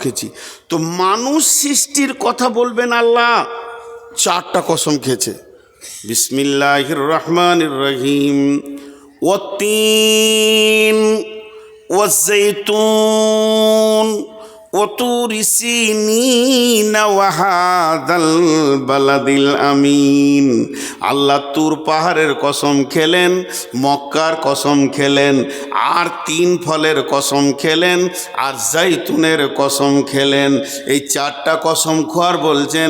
খেয়েছি। তো মানুষ সৃষ্টির কথা বলবেন আল্লাহ চারটা কসম খেয়েছে। বিসমিল্লাহির রহমানির রহিম। ওয়াত্তিন ওয়াজ্জাইতুন ওয়াতুরি সিনিন ওয়া হাদাল বালাদিল আমিন। আল্লাহ তুর পাহাড়ের কসম খেলেন, মক্কার কসম খেলেন, আর 3 ফলের কসম খেলেন, আর জাইতুনের কসম খেলেন। এই চারটা কসম খোয়ার বলছেন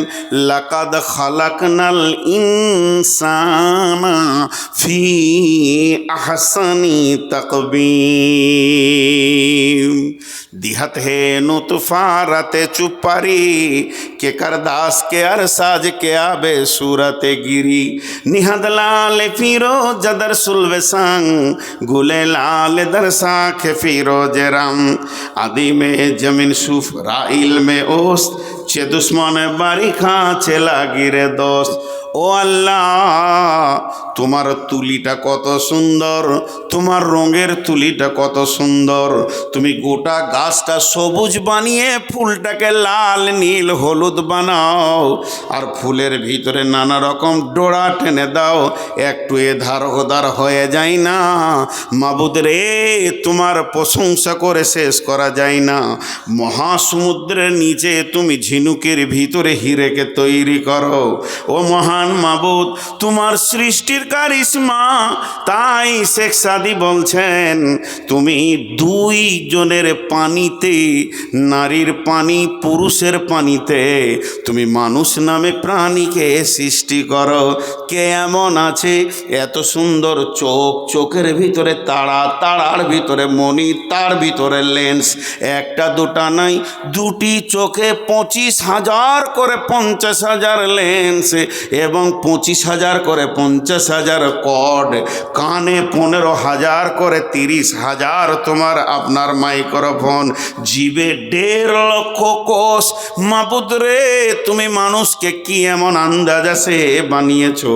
লাকাদ খালাকনাল ইনসানা ফি আহসানি তাকবীম। दिहत है नुतफा रते चुपारी के करदास के अरसाज के आबे सूरत गिरी निहद लाल फिरो जदर सुलवे संग गुले लाल दरसा के फिरो जरम आदि में जमीन सुफ राइल में ओस्त चे दुश्मन बारी खा चला गिरे दोस्त। ও আল্লাহ, তোমার তুলিটা কত সুন্দর, তোমার রঙের তুলিটা কত সুন্দর। তুমি গোটা গাছটা সবুজ বানিয়ে ফুলটাকে লাল নীল হলুদ বানাও, আর ফুলের ভিতরে নানা রকম ডোরা টেনে দাও, একটু এধার ওধার হয়ে যায় না। মাবুদ রে, তোমার প্রশংসা করে শেষ করা যায় না। মহাসমুদ্রের নিচে তুমি ঝিনুকের ভিতরে হিরেকে তৈরি করো। ও মহান মাবুদ, তোমার সৃষ্টির কারিশমা। তাই শেখ সাদি বলছেন, তুমি 2 জনের পানিতে, নারীর পানি পুরুষের পানিতে, তুমি মানুষ নামে প্রাণীকে সৃষ্টি করো। কে এমন আছে এত সুন্দর চোখ, চোখের ভিতরে তারা, তারার ভিতরে মণি, তার ভিতরে লেন্স, একটা দুটা নাই, 2টি চোখে 25,000 করে 50,000 লেন্স এবং 25,000 করে 50,000 কর্ড, কানে 15,000 করে 30,000 তোমার আপনার মাইক্রোফোন, জিভে 1.5 লক্ষ কোষ। মাবুদ রে, তুমি মানুষকে কি এমন আন্দাজে বানিয়েছো,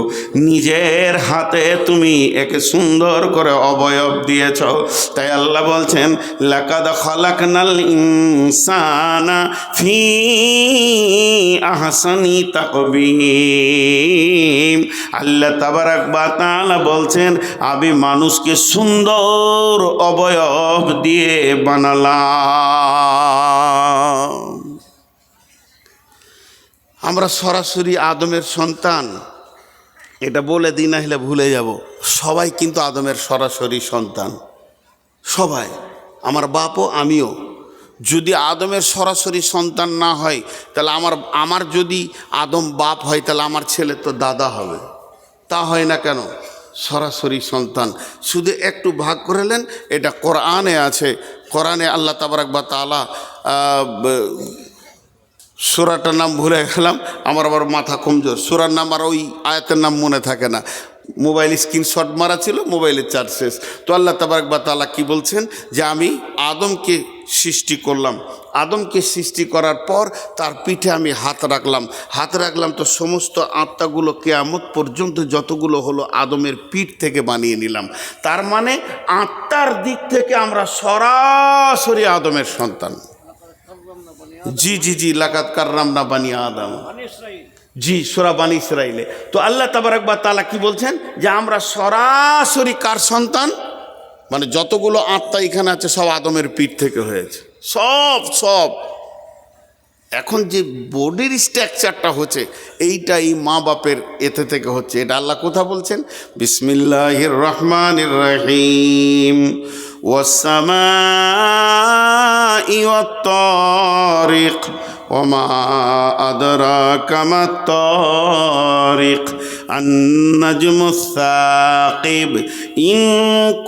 নিজের হাতে তুমি একে সুন্দর করে অবয়ব দিয়েছ। তাই আল্লাহ বলছেন লাকাদ খালাকনাল ইনসানা ফি আহসানি তাকবীম। আল্লাহ তাবারাক ওয়া তাআলা বলছেন, আমি মানুষকে সুন্দর অবয়ব দিয়ে বানালাম। আমরা সরাসরি আদমের সন্তান, এটা বলে দিই না হলে ভুলে যাব। সবাই কিন্তু আদমের সরাসরি সন্তান, সবাই, আমার বাপও আমিও। যদি আদমের সরাসরি সন্তান না হয়, তাহলে আমার যদি আদম বাপ হয়, তাহলে আমার ছেলে তো দাদা হবে। তা হয় না কেন? সরাসরি সন্তান। শুধু একটু ভাগ করে নেন, এটা কোরআনে আছে। কোরআনে আল্লাহ তাবারাক ওয়া তাআলা, সূরাটার নাম ভুলে গেলাম, আমার আবার মাথা কমজোর, সূরার নাম আর ওই আয়াতের নাম মনে থাকে না। মোবাইল স্ক্রিনশট মারা ছিল, মোবাইলের চার্জ শেষ। তো আল্লাহ তাবারাক ওয়া তাআলা কি বলছেন, যে আমি আদমকে সৃষ্টি করলাম। আদমকে সৃষ্টি করার পর তার পিঠে আমি হাত রাখলাম, তো সমস্ত আত্মাগুলো কিয়ামত পর্যন্ত যতগুলো হলো আদমের পিঠ থেকে বানিয়ে নিলাম। তার মানে আত্মার দিক থেকে আমরা সরাসরি আদমের সন্তান। জি জি জি, লাকাদ কাররামনা বানি আদম, জি, সূরা বানি ইসরাঈলে। তো আল্লাহ তাবারাক ওয়া তাআলা কি বলছেন, যে আমরা সরাসরি কার সন্তান, মানে যতগুলো আত্মা এখানে আছে সব আদমের পিঠ থেকে হয়েছে, সব। এখন যে বডির স্ট্রাকচারটা হচ্ছে, এইটা এই মা বাপের এতে থেকে হচ্ছে। এটা আল্লাহ কোথা বলছেন, বিসমিল্লাহির রহমানির রহিম। ওয়াস-সামাই ওয়াত-তারিক ওমা আদরাকা মাত-তারিক আন-নাজমুস সাকিব ইন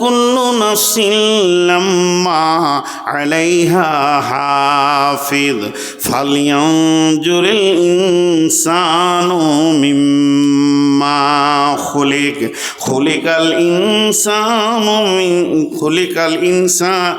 কুল্লু নাফসিন লাম্মা আলাইহা হাফিজ ফালইয়ানজুরিল ইনসানু মিম্মা খুলিকাল ইনসান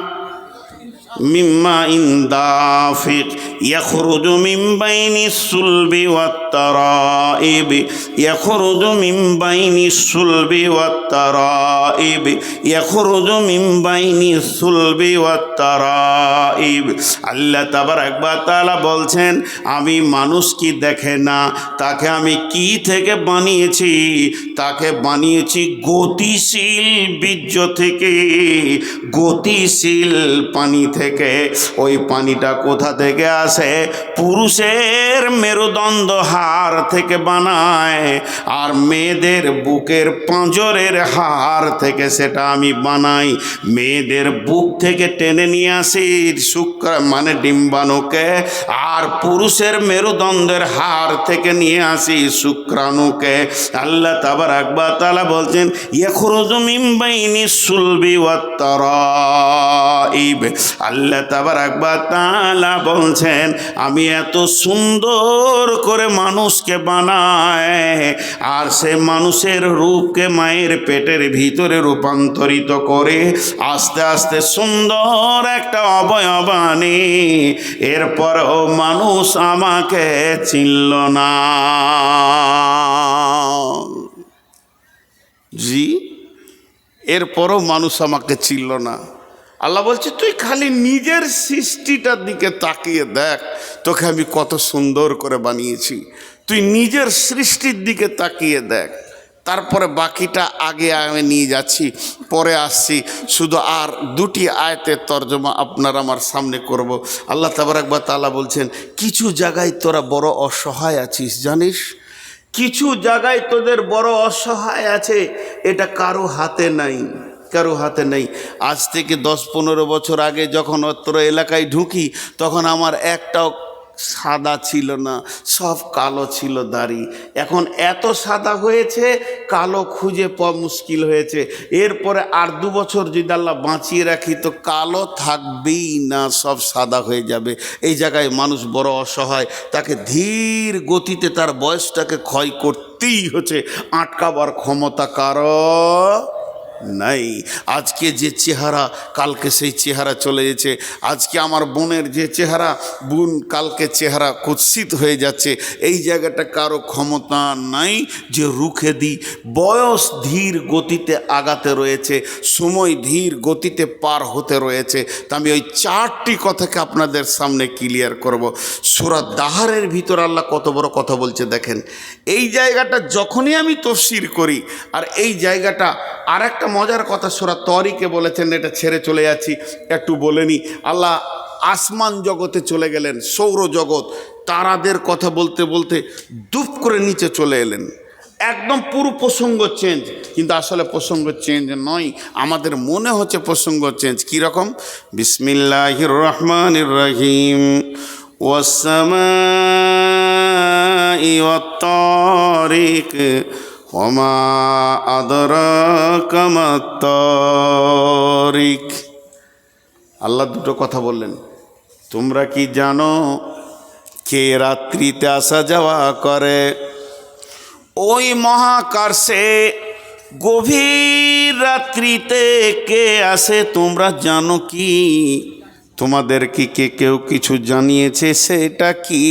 মিম্মা ইন দাফিক ইয়াখরুজু মিন বাইনিস সুলবি ওয়াত والترائب يخرج من بين الصلب والترائب يخرج من بين الصلب والترائب আল্লাহ তাবারক ওয়া তাআলা বলছেন আমি মানুষ কি দেখে না, তাকে আমি কি থেকে বানিয়েছি, তাকে বানিয়েছি গতিশীল বীর্য থেকে, গতিশীল পানি থেকে। ওই পানিটা কোথা থেকে আসে? পুরুষের মেরুদণ্ড হাড় থেকে বানায়, আর মেয়েদের বুকের পাঁজরের হাড় থেকে সেটা আমি বানাই। মেয়েদের বুক থেকে টেনে নিয়ে আসি শুক্র মানে ডিম্বাণুকে, আর পুরুষের মেরুদণ্ডের হাড় থেকে নিয়ে আসি শুক্রাণুকে। আল্লাহ তাবারক ওয়া তাআলা বলছেন ইয়াখরুজু মিন বাইনিস সুলবি ওয়াত তারাইব। আল্লাহ তাবারক ওয়া তাআলা বলছেন আমি এত সুন্দর করে মানুষকে বানাই, আর সে মানুষের রূপকে মায়ের পেটের ভিতরে রূপান্তরিত করে আস্তে আস্তে সুন্দর একটা অবয়ব আনে। এরপরও মানুষ আমাকে চিনল না। জি, এরপরও মানুষ আমাকে চিনল না। আল্লাহ বলছে তুই খালি নিজের সৃষ্টিটার দিকে তাকিয়ে দেখ, তোকে আমি কত সুন্দর করে বানিয়েছি। তুই নিজের সৃষ্টির দিকে তাকিয়ে দেখ, তারপরে বাকিটা আগে আমি নিয়ে যাচ্ছি, পরে আসছি। শুধু আর দুটি আয়াতের তর্জমা আপনার আমার সামনে করব। আল্লাহ তাবারক ওয়া তাআলা বলছেন কিছু জায়গায় তোরা বড় অসহায় আছিস জানিস, কিছু জায়গায় তোদের বড় অসহায় আছে, এটা কারো হাতে নাই, কারো হাতে নেই। আজ থেকে 10-15 বছর আগে যখন অত্র এলাকায় ঢুকি তখন আমার একটাও সাদা ছিল না, সব কালো ছিল দাড়ি। এখন এত সাদা হয়েছে কালো খুঁজে পাওয়া মুশকিল হয়েছে। এরপরে আর 2 বছর যদি আল্লাহ বাঁচিয়ে রাখি তো কালো থাকবেই না, সব সাদা হয়ে যাবে। এই জায়গায় মানুষ বড় অসহায়, তাকে ধীর গতিতে তার বয়সটাকে ক্ষয় করতেই হচ্ছে, আটকাবার ক্ষমতা কারো নাই। আজকে যে চেহারা কালকে সেই চেহারা চলে গেছে। আজকে আমার বোনের যে চেহারা, বোন কালকে চেহারা কুৎসিত হয়ে যাচ্ছে। এই জায়গাটা কারো ক্ষমতা নাই যে রুখে দিই। বয়স ধীর গতিতে আগাতে রয়েছে, সময় ধীর গতিতে পার হতে রয়েছে। তা আমি ওই 4টি কথাকে আপনাদের সামনে ক্লিয়ার করব। সূরা দাহারের ভিতর আল্লাহ কত বড় কথা বলছে দেখেন। এই জায়গাটা যখনই আমি তাফসীর করি, আর এই জায়গাটা আর একটা মজার কথা সূরা তরিকে বলেছেন, এটা ছেড়ে চলে যাচ্ছি, একটু বলে নি। আল্লাহ আসমান জগতে চলে গেলেন, সৌরজগৎ, তারাদের কথা বলতে বলতে দুপ করে নিচে চলে এলেন। একদম পুরো প্রসঙ্গ চেঞ্জ, কিন্তু আসলে প্রসঙ্গ চেঞ্জ নয়, আমাদের মনে হচ্ছে প্রসঙ্গ চেঞ্জ। কীরকম? বিসমিল্লাহির রহমানির রহিম ওয়াস সামাই ওয়াত তারিক ওমা আদরাকা মাত তারিক। আল্লাহ দুটো কথা বললেন, তোমরা কি জানো কে রাত্রিতে আসা যাওয়া করে? ওই মহাকাশে গভীর রাত্রিতে কে আসে তোমরা জানো কি? তোমাদের কি কেউ কিছু জানিয়েছে? সেটা কি?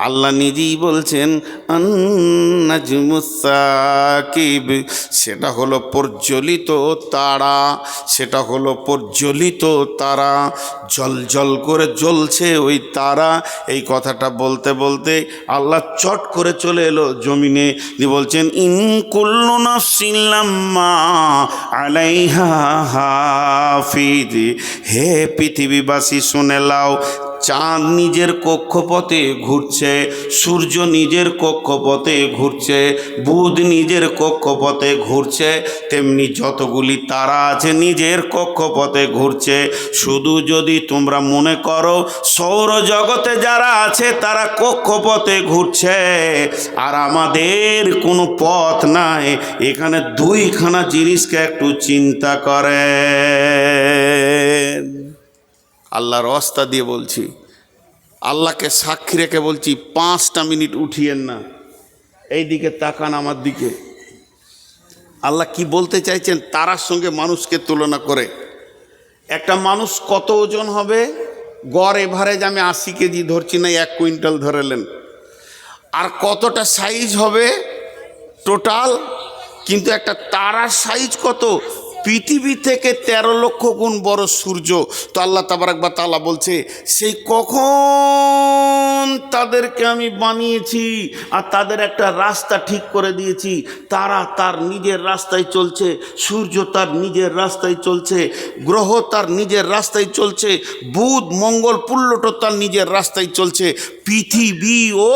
আল্লাহ নিজেই বলছেন আন-নাজমুস সাকিব, সেটা হলো প্রজ্বলিত তারা, সেটা হলো প্রজ্বলিত তারা, জল করে জ্বলছে ওই তারা। এই কথাটা বলতে বলতে আল্লাহ চট করে চলে এলো জমিনে, দিয়ে বলছেন ইন কুল্লু নাফসিন লাম্মা আলাইহা হাফিজ। হে পৃথিবীবাসী শুনে লাও, চাঁদ নিজের কক্ষপথে ঘুরছে, সূর্য নিজের কক্ষপথে ঘুরছে, বুধ নিজের কক্ষপথে ঘুরছে, তেমনি যতগুলি তারা আছে নিজের কক্ষপথে ঘুরছে। শুধু যদি তোমরা মনে করো সৌরজগতে যারা আছে তারা কক্ষপথে ঘুরছে আর আমাদের কোনো পথ নাই, এখানে 2খানা জিনিসকে একটু চিন্তা করেন। আল্লাহর ওয়াস্তা দিয়ে বলছি, আল্লাহকে সাক্ষী রেখে বলছি, 5টা মিনিট উঠিয়েন না, এই দিকে তাকান আমার দিকে। আল্লাহ কি বলতে চাইছেন তারার সঙ্গে মানুষকে তুলনা করে? একটা মানুষ কত ওজন হবে? গড় এভারেজ আমি 80 কেজি ধরছি না, 1 কুইন্টাল ধরেলেন। আর কতটা সাইজ হবে টোটাল, কিন্তু একটা তারার সাইজ কত, পৃথিবী থেকে 13 লক্ষ গুণ বড় সূর্য। তো আল্লাহ তাবারাক ওয়া তাআলা বলছে সেই কখন তাদেরকে আমি বানিয়েছি আর তাদের একটা রাস্তা ঠিক করে দিয়েছি। তারা তার নিজের রাস্তায় চলছে, সূর্য তার নিজের রাস্তায় চলছে, গ্রহ তার নিজের রাস্তায় চলছে, বুধ মঙ্গল প্লুটো তার নিজের রাস্তায় চলছে, পৃথিবীও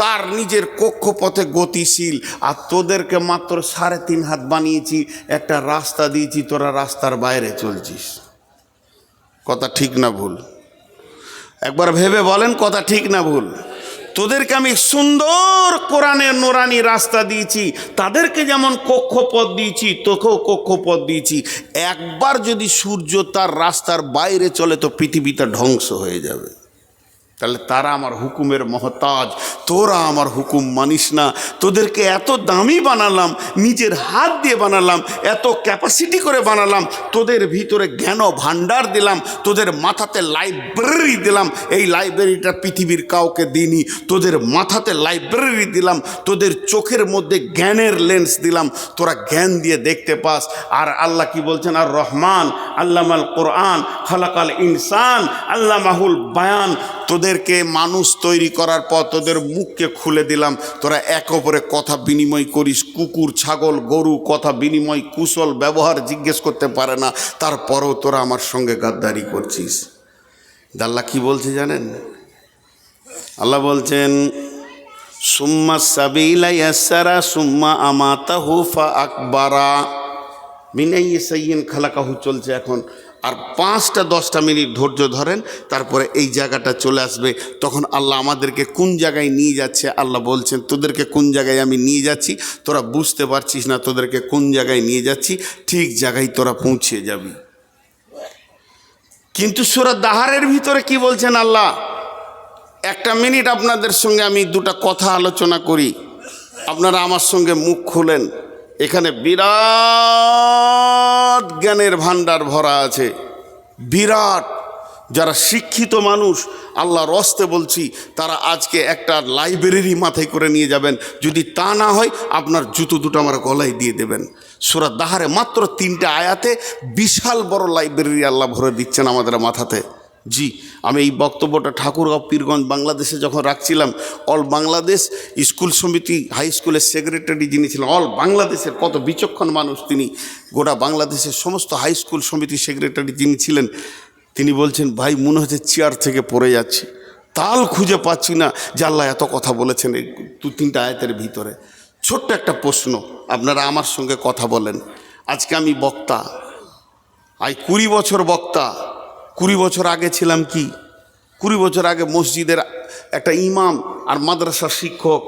তার নিজের কক্ষপথে গতিশীল। আর তোদেরকে মাত্র 3.5 হাত বানিয়েছি, একটা রাস্তা দিয়েছি, তোরা রাস্তার বাইরে চলছিস। কথা ঠিক না ভুল? একবার ভেবে বলেন কথা ঠিক না ভুল? তোদেরকে আমি সুন্দর কোরআনের নুরানি রাস্তা দিয়েছি, তাদেরকে যেমন কক্ষপথ দিয়েছি তোকেও কক্ষপথ দিয়েছি। একবার যদি সূর্য তার রাস্তার বাইরে চলে তো পৃথিবীটা ধ্বংস হয়ে যাবে। তাহলে তারা আমার হুকুমের মহতাজ, তোরা আমার হুকুম মানিস না। তোদেরকে এত দামি বানালাম, নিজের হাত দিয়ে বানালাম, এত ক্যাপাসিটি করে বানালাম, তোদের ভিতরে জ্ঞান ভাণ্ডার দিলাম, তোদের মাথাতে লাইব্রেরি দিলাম, এই লাইব্রেরিটা পৃথিবীর কাউকে দিইনি। তোদের মাথাতে লাইব্রেরি দিলাম, তোদের চোখের মধ্যে জ্ঞানের লেন্স দিলাম, তোরা জ্ঞান দিয়ে দেখতে পাস। আর আল্লাহ কি বলছেন, আর রহমান আল্লামাল কোরআন খালাকাল ইনসান আল্লামাহুল বায়ান। তোদেরকে মানুষ তৈরি করার পর তোদের মুখকে খুলে দিলাম, তোরা এক অপরে কথা বিনিময় করিস, কুকুর ছাগল গরু কথা বিনিময় কুশল ব্যবহার জিজ্ঞেস করতে পারে না, তারপরেও তোরা আমার সঙ্গে গাদ্দারি করছিস। আল্লাহ কি বলছে জানেন? আল্লাহ বলছেন সুম্মা সাবিলা ইয়াসসারা সুম্মা আমাতাহু ফা আকবারা মিনাই সাইয়িন খালাকাহু চলছে এখন। আর 5-10 মিনিট ধৈর্য ধরেন, তারপরে এই জায়গাটা চলে আসবে। তখন আল্লাহ আমাদেরকে কোন জায়গায় নিয়ে যাচ্ছে, আল্লাহ বলছেন তোদেরকে কোন জায়গায় আমি নিয়ে যাচ্ছি তোরা বুঝতে পারছিস না, তোদেরকে কোন জায়গায় নিয়ে যাচ্ছি ঠিক জায়গায় তোরা পৌঁছে যাবি। কিন্তু সূরা দাহারের ভিতরে কি বলছেন আল্লাহ? 1 মিনিট আপনাদের সঙ্গে আমি 2টা কথা আলোচনা করি, আপনারা আমার সঙ্গে মুখ খুলেন। এখানে বিরাট জ্ঞানের ভাণ্ডার ভরা আছে, বিরাট। যারা শিক্ষিত মানুষ আল্লাহর রস্তে বলছি, তারা আজকে একটা লাইব্রেরি মাথায় করে নিয়ে যাবেন। যদি তা না হয় আপনার জুতো দুটো আমার গলায় দিয়ে দেবেন। সূরা দাহারে মাত্র 3টে আয়াতে বিশাল বড় লাইব্রেরি আল্লাহ ভরে দিচ্ছেন আমাদের মাথাতে। জি, আমি এই বক্তব্যটা ঠাকুরগাঁও পীরগঞ্জ বাংলাদেশে যখন রাখছিলাম, অল বাংলাদেশ স্কুল সমিতি হাই স্কুলের সেক্রেটারি যিনি ছিলেন, অল বাংলাদেশের কত বিচক্ষণ মানুষ তিনি, গোটা বাংলাদেশের সমস্ত হাই স্কুল সমিতি সেক্রেটারি যিনি ছিলেন, তিনি বলছেন ভাই মনে হচ্ছে চেয়ার থেকে পড়ে যাচ্ছি, তাল খুঁজে পাচ্ছি না যে আল্লাহ এত কথা বলেছেন এই 2-3টা আয়াতের ভিতরে। ছোট্ট একটা প্রশ্ন, আপনারা আমার সঙ্গে কথা বলেন। আজকে আমি বক্তা, 20 বছর বক্তা। 20 বছর আগে ছিলাম কি? 20 বছর আগে মসজিদের একটা ইমাম আর মাদ্রাসার শিক্ষক,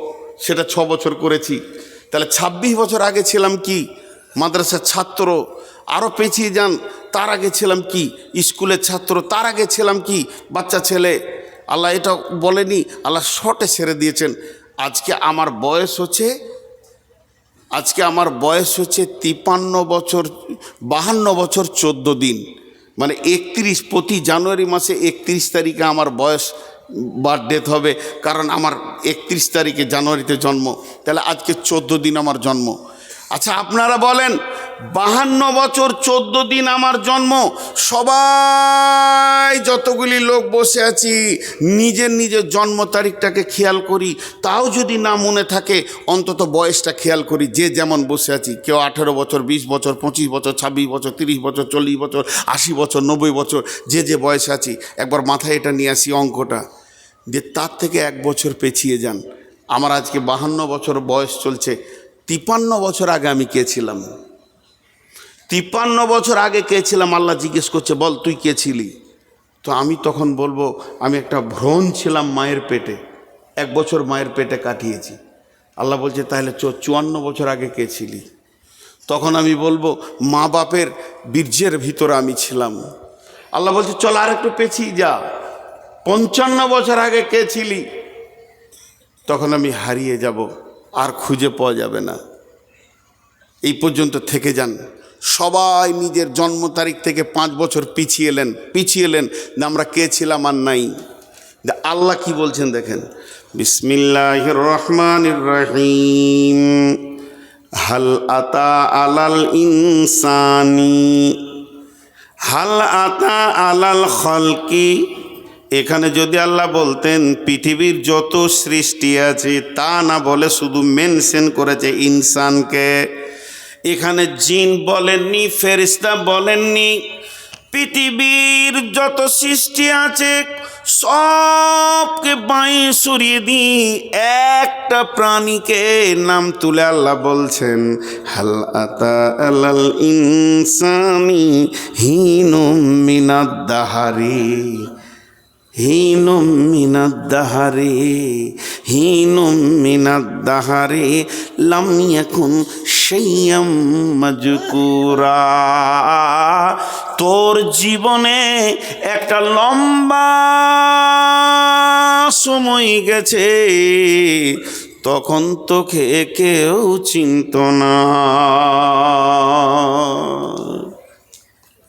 সেটা 6 বছর করেছি। তাহলে 26 বছর আগে ছিলাম কি? মাদ্রাসার ছাত্র। আরও পেছিয়ে যান, তার আগে ছিলাম কি? স্কুলের ছাত্র। তার আগে ছিলাম কি? বাচ্চা ছেলে। আল্লাহ এটা বলেনি, আল্লাহ শর্টে ছেড়ে দিয়েছেন। আজকে আমার বয়স হচ্ছে 53 বছর 52 বছর 14 দিন, মানে 31 প্রতি জানুয়ারি মাসে 31 তারিখে আমার বয়স বার্থডেথ হবে, কারণ আমার 31 তারিখে জানুয়ারিতে জন্ম। তাহলে আজকে 14 দিন আমার জন্ম। আচ্ছা আপনারা বলেন, 52 বছর 14 দিন আমার জন্ম, সবাই যতগুলি লোক বসে আছি নিজের নিজের জন্ম তারিখটাকে খেয়াল করি, তাও যদি না মনে থাকে অন্তত বয়সটা খেয়াল করি। যে যেমন বসে আছি, কেউ 18 বছর 20 বছর 25 বছর 26 বছর 30 বছর 40 বছর 80 বছর 90 বছর, যে যে বয়সে আছি একবার মাথায় এটা নিয়ে আসি অঙ্কটা, যে তার থেকে 1 বছর পেছিয়ে যান। আমার আজকে 52 বছর বয়স চলছে। 53 বছর আগে আমি কে ছিলাম? 53 বছর আগে কে ছিলাম? আল্লাহ জিজ্ঞেস করছে, বল তুই কে ছিলি? তো আমি তখন বলবো আমি একটা ভ্রণ ছিলাম মায়ের পেটে, 1 বছর মায়ের পেটে কাটিয়েছি। আল্লাহ বলছে তাহলে 54 বছর আগে কে ছিলি? তখন আমি বলবো মা বাপের বীর্যের ভিতরে আমি ছিলাম। আল্লাহ বলছে চল আর একটু পেছিয়ে যা, 55 বছর আগে কে ছিলি? তখন আমি হারিয়ে যাব, আর খুঁজে পাওয়া যাবে না। এই পর্যন্ত থেকে যান। সবাই নিজের জন্ম তারিখ থেকে 5 বছর পিছিয়ে এলেন না আমরা কে ছিলাম আর নাই। আল্লাহ কি বলছেন দেখেন, বিসমিল্লাহির রহমানির রহিম, হাল আতা আলাল ইনসানি, হাল আতা আলাল খলকি। এখানে যদি আল্লাহ বলতেন পৃথিবীর যত সৃষ্টি আছে তা না বলে শুধু মেনশন করেছে ইনসানকে। এখানে জিন বলেননি, ফেরেশতা বলেননি, পৃথিবীর যত সৃষ্টি আছে সবকে বাঁয়ে সরিয়ে দিই, একটা প্রাণীকে নাম তুলে আল্লাহ বলছেন হাল আতা আলাল ইনসানি হিনুম মিনাদ দাহারি, হিনুম মিনাদ দাহারি, হিনুম মিনাদ দাহারি লাম ইয়াকুন শাইয়াম মাজকুরা। তোর জীবনে একটা লম্বা সময় গেছে, তখন তোকে কেউ চিনত না।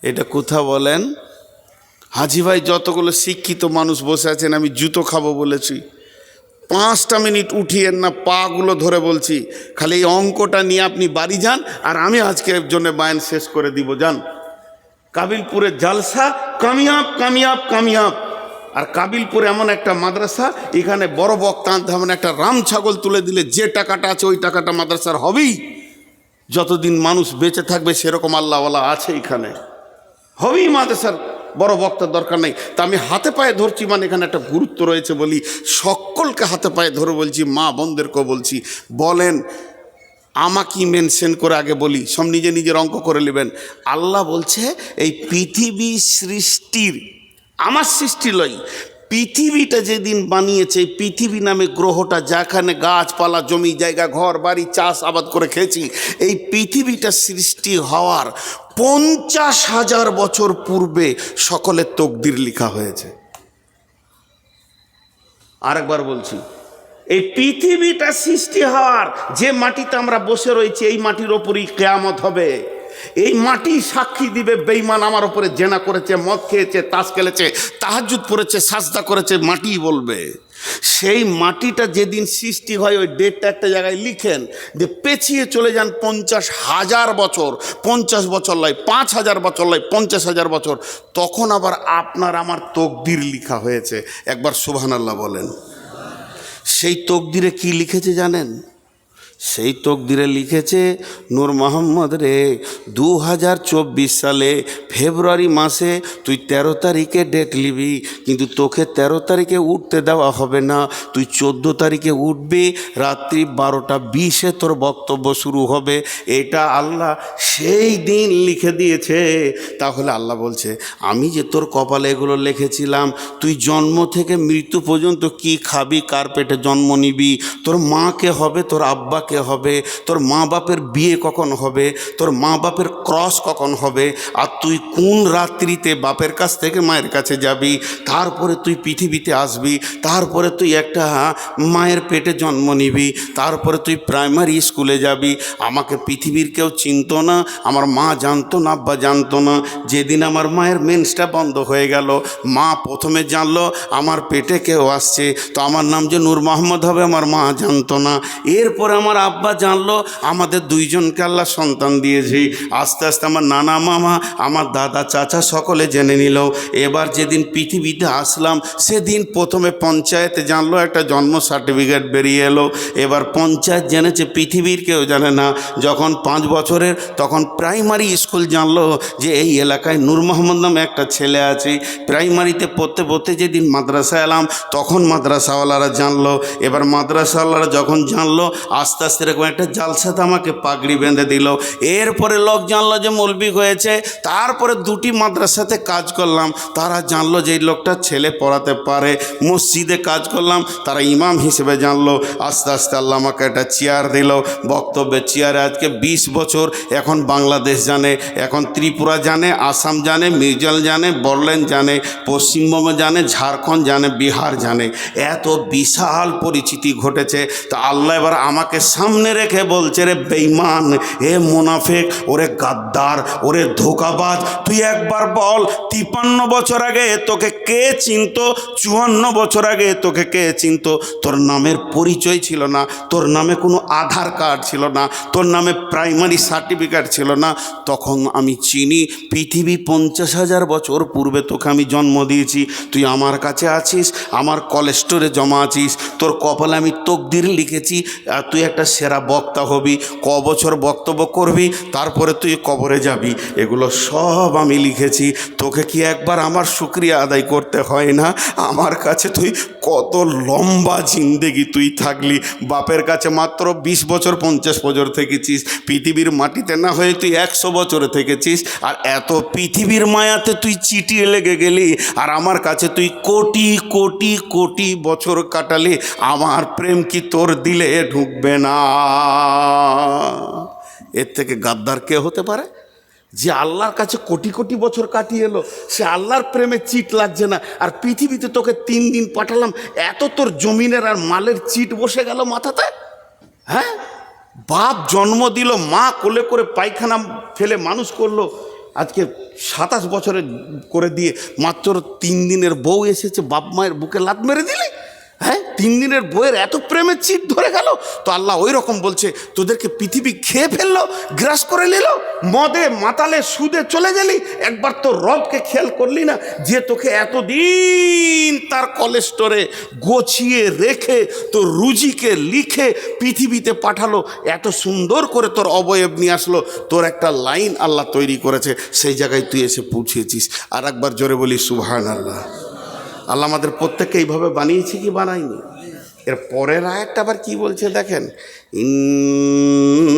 এটা কোথা বলেন? হাজি ভাই, যতগুলো শিক্ষিত মানুষ বসে আছেন, আমি জুতো খাবো বলেছি, 5টা মিনিট উঠিয়েন না, পাগুলো ধরে বলছি, খালি এই অঙ্কটা নিয়ে আপনি বাড়ি যান, আর আমি আজকের জন্য বায়ান শেষ করে দিব। যান, কাবিলপুরের জালসা কামিয়াব কামিয়াব কামিয়াব। আর কাবিলপুরে এমন একটা মাদ্রাসা, এখানে বড় বক্তা আনতে হবে না, একটা রাম ছাগল তুলে দিলে যে টাকাটা আছে ওই টাকাটা মাদ্রাসার হবেই। যতদিন মানুষ বেঁচে থাকবে সেরকম আল্লাহওয়ালা আছে এখানে, হবেই মাদ্রাসার বড় বক্তার দরকার নেই। তা আমি হাতে পায়ে ধরছি, মানে এখানে একটা গুরুত্ব রয়েছে বলি সকলকে হাতে পায়ে ধরে বলছি, মা বোনদেরকেও বলছি। বলেন আমাকে মেনশন করে আগে বলি, সব নিজে নিজের অঙ্ক করে নেবেন। আল্লাহ বলছে এই পৃথিবী সৃষ্টির, আমার সৃষ্টি লয়, পৃথিবীটা যেদিন বানিয়েছে, এই পৃথিবী নামে গ্রহটা, যেখানে গাছপালা জমি জায়গা ঘর বাড়ি চাষ আবাদ করে খেয়েছি, এই পৃথিবীটা সৃষ্টি হওয়ার 50,000 বছর পূর্বে সকলের তকদির লেখা হয়েছে। আরেকবার বলছি, এই পৃথিবীটা সৃষ্টি হওয়ার, যে মাটিতে আমরা বসে রয়েছি এই মাটির ওপরই কিয়ামত হবে। এই মাটি সাক্ষী দিবে বেঈমান আমার ওপরে জেনা করেছে, মদ খেয়েছে, তাস খেলেছে, তাহাজ্জুদ পড়েছে, সাজদা করেছে, মাটি বলবে। সেই মাটিটা যেদিন সৃষ্টি হয় ওই ডেটটা একটা জায়গায় লিখেন, যে পেছিয়ে চলে যান 50,000 বছর, 50 বছর নয়, 5,000 বছর নয়, 50,000 বছর, তখন আবার আপনার আমার তকদির লেখা হয়েছে। একবার সুবহানাল্লাহ বলেন। সেই তকদিরে কি লিখেছে জানেন? সেই তকদিরে লিখেছে, নূর মোহাম্মদ রে, 2024 সালে ফেব্রুয়ারি মাসে তুই 13 তারিখে ডেট নিবি, কিন্তু তোকে 13 তারিখে উঠতে দেওয়া হবে না, তুই 14 তারিখে উঠবি, রাত্রি 12:20 তোর বক্তব্য শুরু হবে। এটা আল্লাহ সেই দিন লিখে দিয়েছে। তাহলে আল্লাহ বলছে, আমি যে তোর কপালে এগুলো লিখেছিলাম, তুই জন্ম থেকে মৃত্যু পর্যন্ত কি খাবি, কার পেটে জন্ম নিবি, তোর মাকে হবে, তোর আব্বাকে হবে, তোর মা বাপের বিয়ে কখন হবে, তোর মা বাপের ক্রস কখন হবে, আর তুই কোন রাত্রিতে বাপের কাছ থেকে মায়ের কাছে যাবি, তারপরে তুই পৃথিবীতে আসবি, তারপরে তুই একটা মায়ের পেটে জন্ম নিবি, তারপরে তুই প্রাইমারি স্কুলে যাবি। আমাকে পৃথিবীর কেউ চিনত না, আমার মা জানতো না, আব্বা জানতো না। যেদিন আমার মায়ের মেন্সটা বন্ধ হয়ে গেল, মা প্রথমে জানলো আমার পেটে কেউ আসছে, তো আমার নাম যে নূর মোহাম্মদ হবে আমার মা জানতো না। এরপরে আমার আব্বা জানলো আমাদের দুইজনকে আল্লাহ সন্তান দিয়েছি। আস্তে আস্তে আমার নানা মামা, আমার দাদা চাচা সকলে জেনে নিল। এবার যেদিন পৃথিবীতে আসলাম সেদিন প্রথমে পঞ্চায়েতে জানলো, একটা জন্ম সার্টিফিকেট বেরিয়ে এলো। এবার পঞ্চায়েত জেনেছে, পৃথিবীর কেউ জানে না। যখন 5 বছরের, তখন প্রাইমারি স্কুল জানলো যে এই এলাকায় নূর মোহাম্মদ নামে একটা ছেলে আছে। প্রাইমারিতে পড়তে পড়তে যেদিন মাদ্রাসা এলাম, তখন মাদ্রাসাওয়ালারা জানলো। এবার মাদ্রাসাওয়ালারা যখন জানলো, আস্তে আস্তে এরকম একটা জালসাতে আমাকে পাগড়ি বেঁধে দিল। এরপরে লোক জানলো যে মৌলবি হয়েছে। তারপরে 2টি মাদ্রাসাতে কাজ করলাম, তারা জানলো যে এই লোকটা ছেলে পড়াতে পারে। মসজিদে কাজ করলাম, তারা ইমাম হিসেবে জানলো। আস্তে আস্তে আল্লাহ আমাকে একটা চেয়ার দিল, বক্তব্যের চেয়ারে আজকে 20 বছর। এখন বাংলাদেশ জানে, এখন ত্রিপুরা জানে, আসাম জানে, মির্জাল জানে, বড়লেন জানে, পশ্চিমবঙ্গ জানে, ঝাড়খণ্ড জানে, বিহার জানে। এত বিশাল পরিচিতি ঘটেছে। তা আল্লাহ এবার আমাকে সামনে রেখে বলছে, রে বেঈমান, এ মুনাফিক, ওরে গাদ্দার, ওরে ধোঁকাবাজ, তুই একবার বল 53 বছর আগে তোকে কে চিনতো, 54 বছর আগে তোকে কে চিনতো? তোর নামের পরিচয় ছিল না, তোর নামে কোনো আধার কার্ড ছিল না, তোর নামে প্রাইমারি সার্টিফিকেট ছিল না। তখন আমি চিনি, পৃথিবী 50,000 বছর পূর্বে তোকে আমি জন্ম দিয়েছি, তুই আমার কাছে আছিস, আমার কলেস্টোরে জমা আছিস, তোর কপালে আমি তকদির লিখেছি, আর তুই একটা সেরা বক্তা হবি, ক বছর বক্তব্য করবি, তারপরে তুই কবরে যাবি, এগুলো সব আমি লিখেছি। তোকে কি একবার আমার শুকরিয়া আদায় করতে হয় না? আমার কাছে তুই কত লম্বা জিন্দেগি তুই থাকলি, বাপের কাছে মাত্র 20 বছর 50 বছর থেকেছিস, পৃথিবীর মাটিতে না হয়ে তুই 100 বছরে থেকেছিস, আর এত পৃথিবীর মায়াতে তুই চিটিয়ে লেগে গেলি, আর আমার কাছে তুই কোটি কোটি কোটি বছর কাটালি। আমার প্রেম কি তোর দিলে ঢুকবে না? এর থেকে গাদ্দার কে হতে পারে? যে আল্লাহর কাছে কোটি কোটি বছর কাটিয়ে এলো, সে আল্লাহর প্রেমে চিট লাগছে না, আর পৃথিবীতে তোকে 3 দিন পাঠালাম, এত তোর জমিনের আর মালের চিট বসে গেল মাথাতে। হ্যাঁ, বাপ জন্ম দিল, মা কোলে করে পায়খানা ফেলে মানুষ করলো, আজকে 27 বছরে করে দিয়ে মাত্র 3 দিনের বউ এসেছে, বাপ মায়ের বুকে লাত মেরে দিলে। হ্যাঁ, 3 দিনের বউয়ের এত প্রেমের চিট ধরে গেল। তো আল্লাহ ওই রকম বলছে, তোদেরকে পৃথিবী খেয়ে ফেললো, গ্রাস করে নিল, মদে মাতালে সুদে চলে গেলি, একবার তো রবকে খেয়াল করলি না, যে তোকে এতদিন তার কলেস্টোরে গোছিয়ে রেখে তোর রুজিকে লিখে পৃথিবীতে পাঠালো, এত সুন্দর করে তোর অবয়ব নিয়ে আসলো, তোর একটা লাইন আল্লাহ তৈরি করেছে, সেই জায়গায় তুই এসে পৌঁছেছিস। আর একবার জোরে বলি সুবহানাল্লাহ। আল্লাহ আমাদের প্রত্যেককে এইভাবে বানিয়েছে কি বানায়নি? এর পরের আয়াতটা আবার কি বলছে দেখেন, ইন্না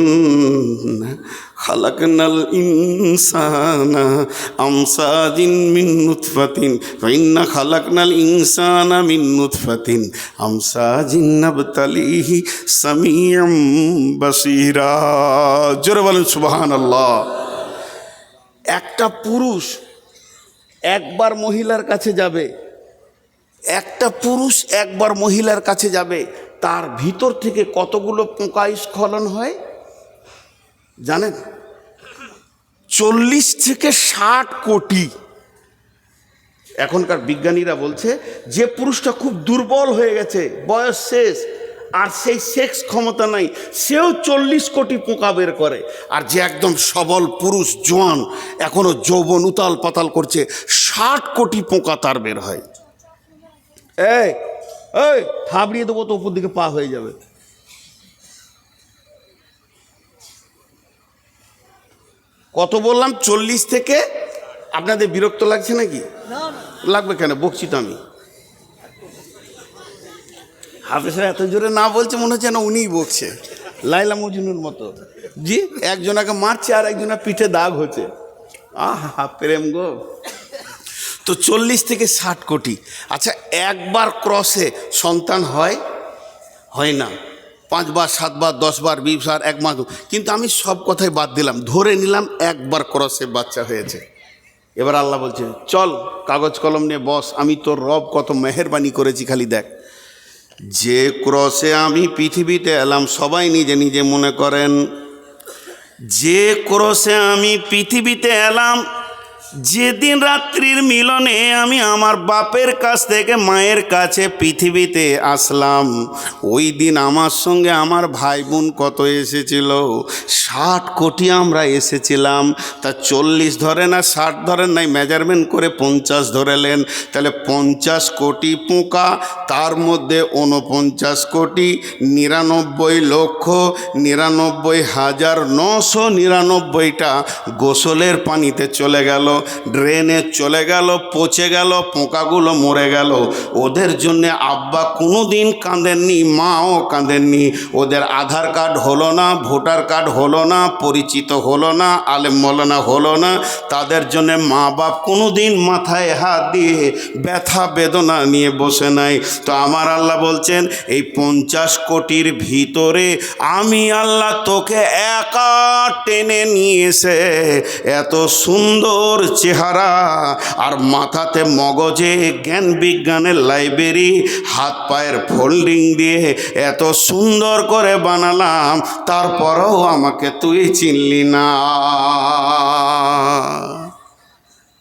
খালাকনাল ইনসানা আমসাজিন মিন নুতফাতিন ওয়া ইন্না খালাকনাল ইনসানা মিন নুতফাতিন আমসাজিন নাবতালিহি সামিউম বাসীরা। জোরে বলেন সুবহানাল্লাহ। একটা পুরুষ একবার মহিলার কাছে যাবে, একটা পুরুষ একবার মহিলার কাছে যাবে, তার ভিতর থেকে কতগুলো পোকা স্খলন হয় জানেন? 40 থেকে 60 কোটি। এখনকার বিজ্ঞানীরা বলছে যে পুরুষটা খুব দুর্বল হয়ে গেছে, বয়স শেষ, আর সেই সেক্স ক্ষমতা নাই, সেও 40 কোটি পোকা বের করে। আর যে একদম সবল পুরুষ, জোয়ান, এখনো যৌবন উতাল পাতাল করছে, 60 কোটি পোকা তার বের হয়। এই এই থাবড়িয়ে দেবো তো উপর দিকে পা হয়ে যাবে। কত বললাম? 40 থেকে। আপনাদের বিরক্ত লাগছে নাকি? লাগবে কেন, বকছি তো আমি। হাফেজরা এত জোরে না বলছে, মনে হচ্ছে না উনিই বকছে, লাইলা মজনুর মতো। জি, একজনাকে মারছে আর একজনের পিঠে দাগ হচ্ছে। আহা প্রেম গো। তো 40 থেকে 60 কোটি। আচ্ছা, একবার ক্রসে সন্তান হয়? হয় না। 5 বার 7 বার 10 বার 20 বার, 1 মাস। কিন্তু আমি সব কথাই বাদ দিলাম, ধরে নিলাম একবার ক্রসে বাচ্চা হয়েছে। এবার আল্লাহ বলছে, চল কাগজ কলম নিয়ে বস, আমি তোর রব কত মেহেরবানি করেছি খালি দেখ। যে ক্রসে আমি পৃথিবীতে এলাম, সবাই নিজে নিজে মনে করেন, যে ক্রসে আমি পৃথিবীতে এলাম, যেদিন রাত্রির মিলনে আমি আমার বাপের কাছ থেকে মায়ের কাছে পৃথিবীতে আসলাম, ওই দিন আমার সঙ্গে আমার ভাই বোন কত এসেছিল? 60 কোটি আমরা এসেছিলাম। তা 40 ধরে না 60 ধরেন নাই, মেজারমেন্ট করে 50 ধরেলেন। তাহলে 50 কোটি পোকা, তার মধ্যে 49 কোটি 99,99,999টা গোসলের পানিতে চলে গেল, ড্রেনে চলে গেল, পচে গেল, পোকাগুলো মরে গেল। ওদের জন্যে আব্বা কোনো দিন কাঁদেননি, মাও কাঁদেননি। ওদের আধার কার্ড হলো না, ভোটার কার্ড হলো না, পরিচিত হলো না, আলেম মৌলানা হলো না। তাদের জন্যে মা বাপ কোনো দিন মাথায় হাত দিয়ে ব্যথা বেদনা নিয়ে বসে নাই। তো আমার আল্লাহ বলছেন, এই 50 কোটির ভিতরে আমি আল্লাহ তোকে একা টেনে নিয়ে এসে এত সুন্দর চেহারা, আর মাথাতে মগজে জ্ঞান বিজ্ঞানের লাইব্রেরি, হাত পায়ের ফোল্ডিং দিয়ে এত সুন্দর করে বানালাম, তারপরেও আমাকে তুই চিনলি না।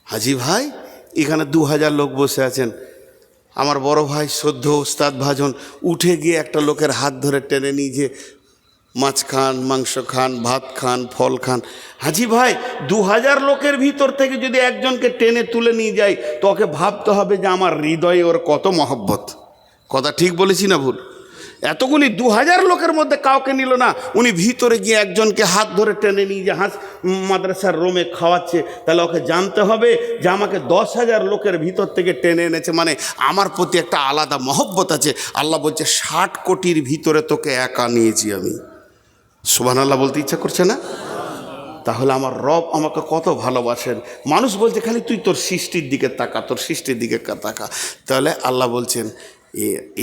হাজি ভাই, এখানে 2000 লোক বসে আছেন। আমার বড় ভাই সদ্য ওস্তাদ ভাজন উঠে গিয়ে একটা লোকের হাত ধরে টেনে নিয়ে যে মাছ খান, মাংস খান, ভাত খান, ফল খান। হাজি ভাই, 2000 লোকের ভিতর থেকে যদি একজনকে টেনে তুলে নিয়ে যায়, তো ওকে ভাবতে হবে যে আমার হৃদয়ে ওর কত মহব্বত। কথা ঠিক বলেছি না ভুল? এতগুলি 2000 লোকের মধ্যে কাউকে নিল না, উনি ভিতরে গিয়ে একজনকে হাত ধরে টেনে নিয়ে যে মাদ্রাসার রুমে খাওয়াচ্ছে, তাহলে ওকে জানতে হবে যে আমাকে 10,000 লোকের ভিতর থেকে টেনে এনেছে, মানে আমার প্রতি একটা আলাদা মহব্বত আছে। আল্লাহ বলছে 60 কোটির ভিতরে তোকে একা নিয়েছি আমি। সুবহানাল্লাহ বলতে ইচ্ছা করছে না? তাহলে আমার রব আমাকে কত ভালোবাসেন। মানুষ বলছে খালি তুই তোর সৃষ্টির দিকে তাকা, তোর সৃষ্টির দিকে তাকা। তাহলে আল্লাহ বলছেন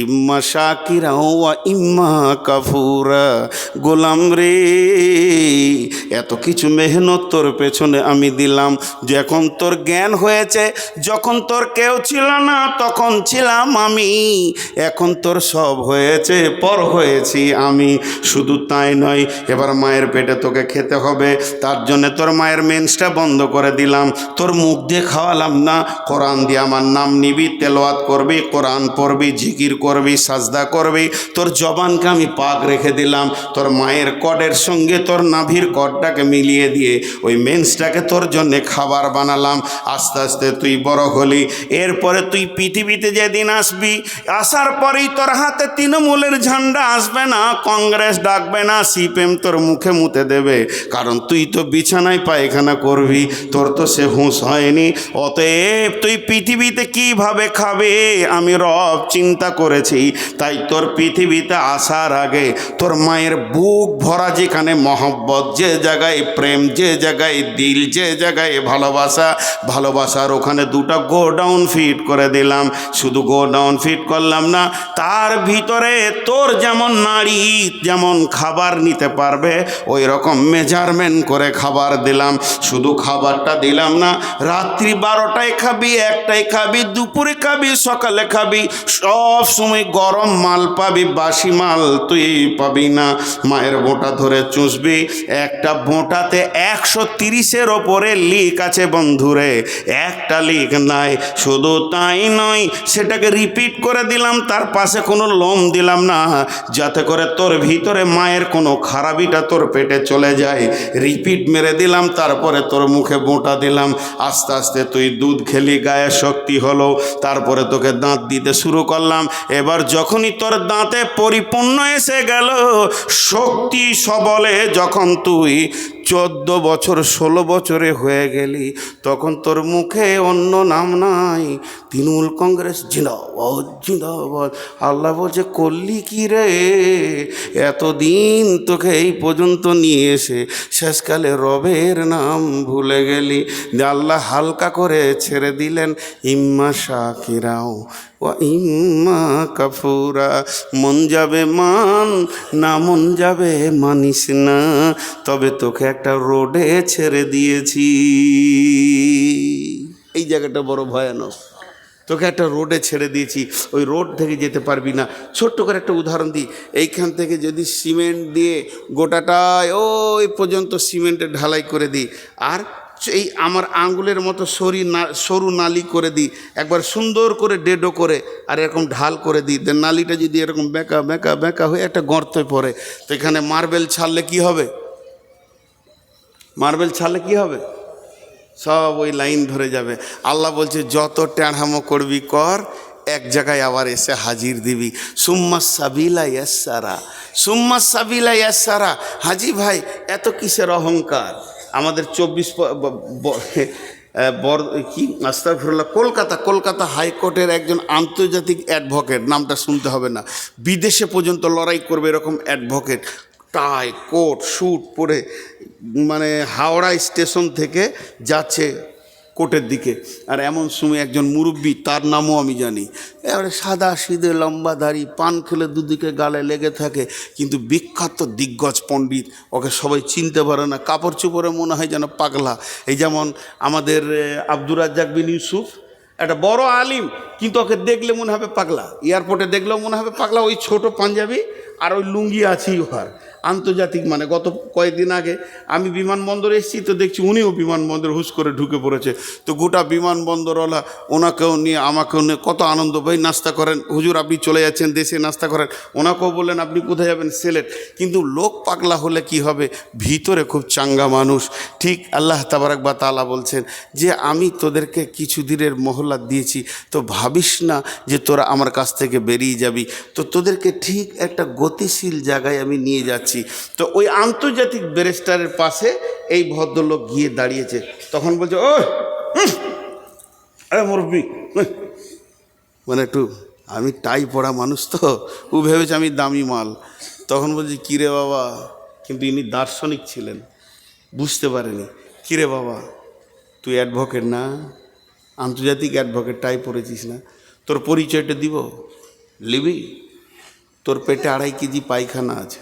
ইম্মা শাকিরা ওয়া ইম্মা কাফুরা। গোলাম রে, এত কিছু মেহনত তোর পেছনে আমি দিলাম, যখন তোর জ্ঞান হয়েছে, যখন তোর কেউ ছিল না তখন ছিলাম আমি, এখন তোর সব হয়েছে, পর হয়েছি আমি। শুধু তাই নয়, এবার মায়ের পেটে তোকে খেতে হবে, তার জন্য তোর মায়ের মেন্সটা বন্ধ করে দিলাম, তোর মুখ দিয়ে খাওয়ালাম না, কোরআন দিয়ে আমার নাম নিবি, তেলাওয়াত করবি, কোরআন পড়বি, জিকির করবি, সাজদা করবি, তোর জবানকে আমি পাক রেখে দিলাম। তোর মায়ের কডের সঙ্গে তোর নাভির কডটাকে মিলিয়ে দিয়ে ওই মেন্সটাকে তোর জন্যে খাবার বানালাম। আস্তে আস্তে তুই বড় হলি, এরপরে তুই পৃথিবীতে যেদিন আসবি, আসার পরেই তোর হাতে তৃণমূলের ঝান্ডা আসবে না, কংগ্রেস ডাকবে না, সিপিএম তোর মুখে মুতে দেবে, কারণ তুই তো বিছানায় পায়খানা করবি, তোর তো সে হুঁশ হয়নি। অতএব তুই পৃথিবীতে কিভাবে খাবে আমি রব চিন্তা করেছি। তাই তোর পৃথিবীতে আসার আগে তোর মায়ের বুক ভরা যেখানে মহব্বত, যে জায়গায় প্রেম, যে জায়গায় দিল, যে জায়গায় ভালোবাসার ওখানে 2টা গোডাউন ফিট করে দিলাম। শুধু গোডাউন ফিট করলাম না, তার ভিতরে তোর যেমন নারী যেমন খাবার নিতে পারবে ওই রকম মেজারমেন্ট করে খাবার দিলাম। শুধু খাবারটা দিলাম না, রাত্রি 12টায় খাবি, 1টায় খাবি, দুপুরে খাবি, সকালে খাবি, সব সময় গরম মাল পাবি, বাসি মাল তুই পাবি না। মায়ের বোঁটা ধরে চুষবি, একটা বোঁটাতে 130-এর ওপরে লিক আছে বন্ধুরে, একটা লিক নাই। শুধু তাই নয়, সেটাকে রিপিট করে দিলাম, তার পাশে কোনো লোম দিলাম না, যাতে করে তোর ভিতরে মায়ের কোনো খারাপিটা তোর পেটে চলে যায়। রিপিট মেরে দিলাম, তারপরে তোর মুখে বোঁটা দিলাম। আস্তে আস্তে তুই দুধ খেলি, গায়ে শক্তি হলো, তারপরে তোকে দাঁত দিতে শুরু করলাম। এবার যখনই তোর দাঁতে পরিপূর্ণ এসে গেল, শক্তি সবলে যখন তুই 14 বছর 16 বছরে হয়ে গেলি, তখন তোর মুখে অন্য নাম নাই, তৃণমূল কংগ্রেস জিন্দাবাদ জিন্দাবাদ। আল্লাহ বলছে করলি কি রে, এতদিন তোকে এই পর্যন্ত নিয়ে এসে শেষকালে রবের নাম ভুলে গেলি। আল্লাহ হালকা করে ছেড়ে দিলেন ইম্মা শাকিরাও ও ইম্মা কাফুরা। মন যাবে মান, না মন যাবে মানিস না, তবে তোকে একটা রোডে ছেড়ে দিয়েছি। এই জায়গাটা বড় ভয়ানক। তোকে একটা রোডে ছেড়ে দিয়েছি, ওই রোড থেকে যেতে পারবি না। ছোট্ট করে একটা উদাহরণ দিই, এইখান থেকে যদি সিমেন্ট দিয়ে গোটাটায় ওই পর্যন্ত সিমেন্টের ঢালাই করে দিই, আর এই আমার আঙ্গুলের মতো সরু নালি করে দিই, একবার সুন্দর করে ডেডো করে, আর এরকম ঢাল করে দিই, নালিটা যদি এরকম বেঁকা বেঁকা বেঁকা হয়ে একটা গর্তে পড়ে, তো এখানে মার্বেল ছাড়লে কি হবে? মার্বেল ছাড়লে কি হবে? সব ওই লাইন ধরে যাবে। আল্লাহ বলছে যত ট্যাঁড়ামো করবি কর, এক জায়গায় আবার এসে হাজির দিবি। সুম্মা সাবিলা ইয়াসসারা, সুম্মা সাবিলা ইয়াসসারা। হাজি ভাই, এত কিসের অহংকার? আমাদের 24 আস্তাগফিরুল্লাহ, কলকাতা হাইকোর্টের একজন আন্তর্জাতিক অ্যাডভোকেট, নামটা শুনতে হবে না, বিদেশে পর্যন্ত লড়াই করবে এরকম অ্যাডভোকেট, টাই কোট স্যুট পরে, মানে হাওড়া স্টেশন থেকে যাচ্ছে কোর্টের দিকে। আর এমন সময় একজন মুরব্বী, তার নামও আমি জানি, এবারে সাদা সিধে লম্বা দাড়ি, পান খেলে দুদিকে গালে লেগে থাকে, কিন্তু বিখ্যাত দিগ্গজ পণ্ডিত, ওকে সবাই চিনতে পারে না, কাপড় চোপড়ে মনে হয় যেন পাগলা। এই যেমন আমাদের আব্দুর রাজ্জাক বিন ইউসুফ, একটা বড় আলিম, কিন্তু ওকে দেখলে মনে হবে পাগলা, এয়ারপোর্টে দেখলেও মনে হবে পাগলা। ওই ছোট পাঞ্জাবি আর ওই লুঙ্গি আছেই ওর, আন্তর্জাতিক মানে। গত কয়েকদিন আগে আমি বিমানবন্দরে এসেছি, তো দেখছি উনিও বিমানবন্দর হুশ করে ঢুকে পড়েছে। তো গোটা বিমানবন্দরওয়ালা ওনাকেও নিয়ে আমাকেও নিয়ে কত আনন্দ, ভাই নাস্তা করেন, হুজুর আপনি চলে যাচ্ছেন দেশে, নাস্তা করেন। ওনাকেও বললেন আপনি কোথায় যাবেন, সিলেট। কিন্তু লোক পাগলা হলে কি হবে, ভিতরে খুব চাঙ্গা মানুষ। ঠিক আল্লাহ তাবারাক বা তাআলা বলছেন যে আমি তোদেরকে কিছু দিনের মহল্লা দিয়েছি, তো ভাবিস না যে তোরা আমার কাছ থেকে বেরিয়ে যাবি, তো তোদেরকে ঠিক একটা গতিশীল জায়গায় আমি নিয়ে যাচ্ছি। তো ওই আন্তর্জাতিক ব্যারিস্টারের পাশে এই ভদ্রলোক গিয়ে দাঁড়িয়েছে। তখন বলছে, ও আরে মুরব্বি, মানে একটু, আমি টাই পড়া মানুষ, তো ও ভেবেছে আমি দামি মাল। তখন বলছি কিরে বাবা, কিন্তু ইনি দার্শনিক ছিলেন, বুঝতে পারেনি। কিরে বাবা, তুই অ্যাডভোকেট না, আন্তর্জাতিক অ্যাডভোকেট, টাই পড়েছিস না, তোর পরিচয়টা দিব, লিবি? তোর পেটে 2.5 কেজি পায়খানা আছে,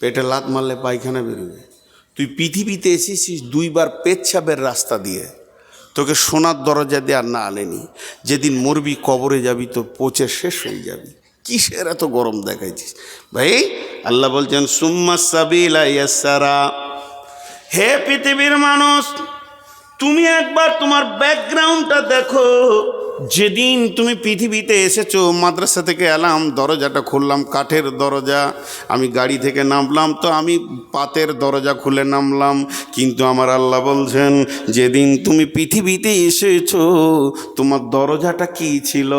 পেটে লাত মারলে পায়খানা বেরোবে। তুই পৃথিবীতে এসেছিস 2 বার পেচ্ছাবের রাস্তা দিয়ে, তোকে সোনার দরজা দিয়ে আর না আনেনি। যেদিন মরবি কবরে যাবি তো পচে শেষ হয়ে যাবি, কিসের এত গরম দেখাইছিস? ভাই আল্লাহ বলছেন সুম্মা সাবিলা ইয়াসসারা। হে পৃথিবীর মানুষ, তুমি একবার তোমার ব্যাকগ্রাউন্ডটা দেখো। যেদিন তুমি পৃথিবীতে এসেছো, মাদ্রাসা থেকে এলাম, দরজাটা খুললাম, কাঠের দরজা, আমি গাড়ি থেকে নামলাম তো আমি পাতের দরজা খুলে নামলাম। কিন্তু আমার আল্লাহ বলছেন যেদিন তুমি পৃথিবীতে এসেছো, তোমার দরজাটা কি ছিল?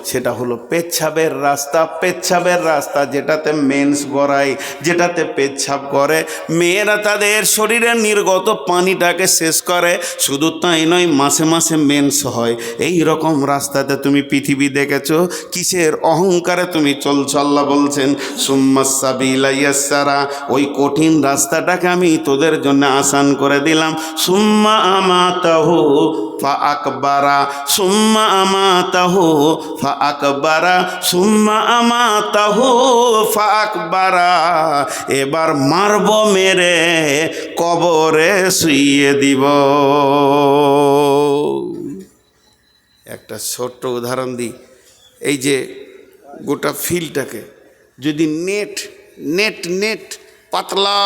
সেটা হলো পেচ্ছাবের রাস্তা। পেচ্ছাবের রাস্তা যেটাতে মেন্স গড়ায়, যেটাতে পেচ্ছাব করে, মেয়েরা তাদের শরীরের নির্গত পানিটাকে শেষ করে। শুধু তাই নয়, মাসে মাসে মেন্স হয়। এই রকম রাস্তাতে তুমি পৃথিবী দেখেছো, কিসের অহংকারে তুমি চলছো? আল্লাহ বলছেন সুম্মাস সাবিলা ইয়াসসারা, ওই কঠিন রাস্তাটাকে আমি তোদের জন্য আসান করে দিলাম। সুম্মা আমাতাহু ফা আকবারা, সুম্মা আমাতাহু ফা আকবারা, সুম্মা আমাতাহু ফা আকবারা। এবার মারব, মেরে কবরে শুইয়ে দিব। একটা ছোট্ট উদাহরণ দিই। এই যে গোটা ফিল্ডটাকে যদি নেট নেট নেট পাতলা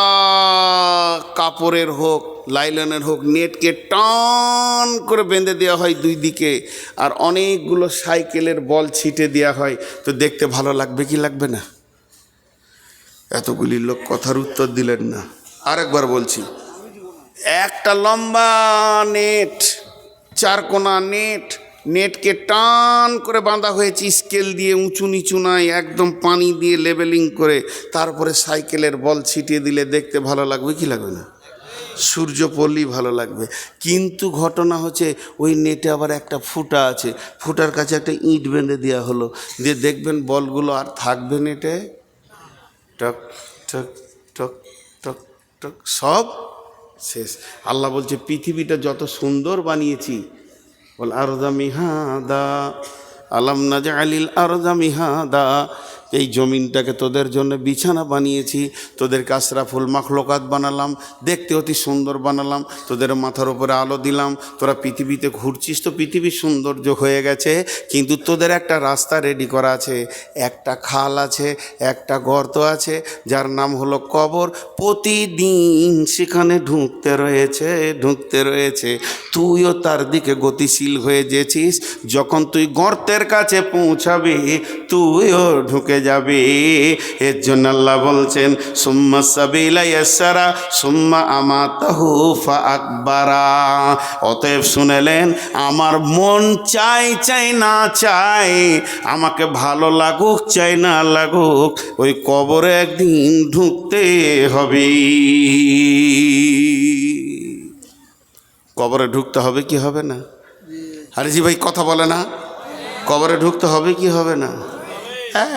কাপড়ের হোক, লাইলনের হোক, নেটকে টান করে বেঁধে দেওয়া হয় 2 দিকে, আর অনেকগুলো সাইকেলের বল ছিটে দেওয়া হয়, তো দেখতে ভালো লাগবে কি লাগবে না? এতগুলি লোক কথার উত্তর দিলেন না। আরেকবার বলছি, একটা লম্বা নেট, 4 কোনা নেট, নেটকে টান করে বাঁধা হয়েছে স্কেল দিয়ে, উঁচু নিচু নাই, একদম পানি দিয়ে লেবেলিং করে, তারপরে সাইকেলের বল ছিটিয়ে দিলে দেখতে ভালো লাগবে কি লাগবে না? সূর্য পড়লেই ভালো লাগবে। কিন্তু ঘটনা হচ্ছে ওই নেটে আবার একটা ফুটা আছে, ফুটার কাছে একটা ইঁট বেঁধে দেওয়া হলো, দিয়ে দেখবেন বলগুলো আর থাকবে নেটে, টক টক টক টক টক, সব শেষ। আল্লাহ বলছে পৃথিবীটা যত সুন্দর বানিয়েছি, বল আরদা মিহাদা, আলাম নাজআলিল আরদা মিহাদা, এই জমিনটাকে তোদের জন্য বিছানা বানিয়েছি, তোদেরকে আশরাফুল মাখলুকাত বানালাম, দেখতে অতি সুন্দর বানালাম, তোদের মাথার উপরে আলো দিলাম, তোরা পৃথিবীতে ঘুরছিস তো পৃথিবী সৌন্দর্য হয়ে গেছে, কিন্তু তোদের একটা রাস্তা রেডি করা আছে, একটা খাল আছে, একটা গর্ত আছে, যার নাম হলো কবর। প্রতিদিন সেখানে ঢুকতে রয়েছে, তুইও তার দিকে গতিশীল হয়ে যেছিস। যখন তুই গর্তের কাছে পৌঁছাবি, তুইও ঢুকে যাবে। এর জন্য আল্লাহ বলছেন সুম্মা সাবিলা ইয়াসসারা সুম্মা আমাতাহু ফা আকবারা। অতএব শুনেলেন, আমার মন চাই না চাই, আমাকে ভালো লাগুক চাই না লাগুক, ওই কবরে একদিন ঢুকতে হবে। কবরে ঢুকতে হবে কি হবে না? আরে জি ভাই কথা বলে না, কবরে ঢুকতে হবে কি হবে না?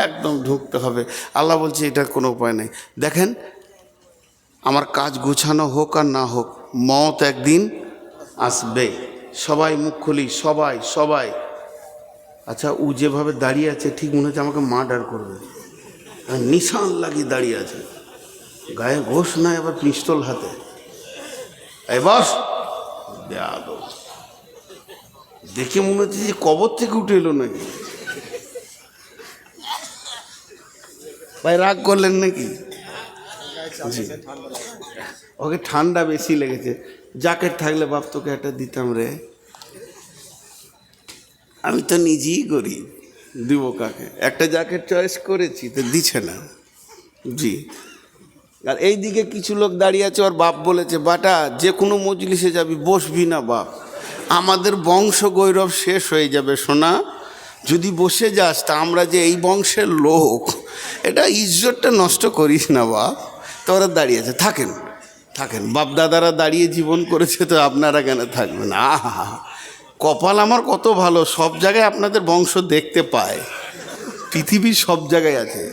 একদম ঢুকতে হবে। আল্লাহ বলছে এটার কোনো উপায় নেই। দেখেন, আমার কাজ গুছানো হোক আর না হোক, মওত একদিন আসবে। সবাই মুখ খুলি, সবাই সবাই। আচ্ছা, ও যেভাবে দাঁড়িয়ে আছে ঠিক মনে হচ্ছে আমাকে মার্ডার করবে, নিশান লাগিয়ে দাঁড়িয়ে আছে, গায়ে ঘোষ নাই, আবার পিস্তল হাতে। এই বস, বেয়াদব। দেখে মনে হচ্ছে যে কবর থেকে উঠে এলো নাকি। ভাই রাগ করলেন নাকি? জি, ওকে ঠান্ডা বেশি লেগেছে। জ্যাকেট থাকলে বাপ তোকে একটা দিতাম রে, আমি তো নিজেই গরিব, দিব কাকে? একটা জ্যাকেট চয়েস করেছি তো দিচ্ছে না। জি, আর এই দিকে কিছু লোক দাঁড়িয়ে আছে, ওর বাপ বলেছে বাটা যে কোনো মজলিসে যাবি বসবি না বাপ, আমাদের বংশ গৌরব শেষ হয়ে যাবে সোনা, যদি বসে যাস তা আমরা যে এই বংশের লোক, এটা ইজ্জতটা নষ্ট করিস না বাপ। তো ওরা দাঁড়িয়ে আছে, থাকেন থাকেন, বাপ দাদারা দাঁড়িয়ে জীবন করেছে, তো আপনারা কেন থাকবেন? আহা, কপাল আমার কত ভালো, সব জায়গায় আপনাদের বংশ দেখতে পায়, পৃথিবীর সব জায়গায় আছে।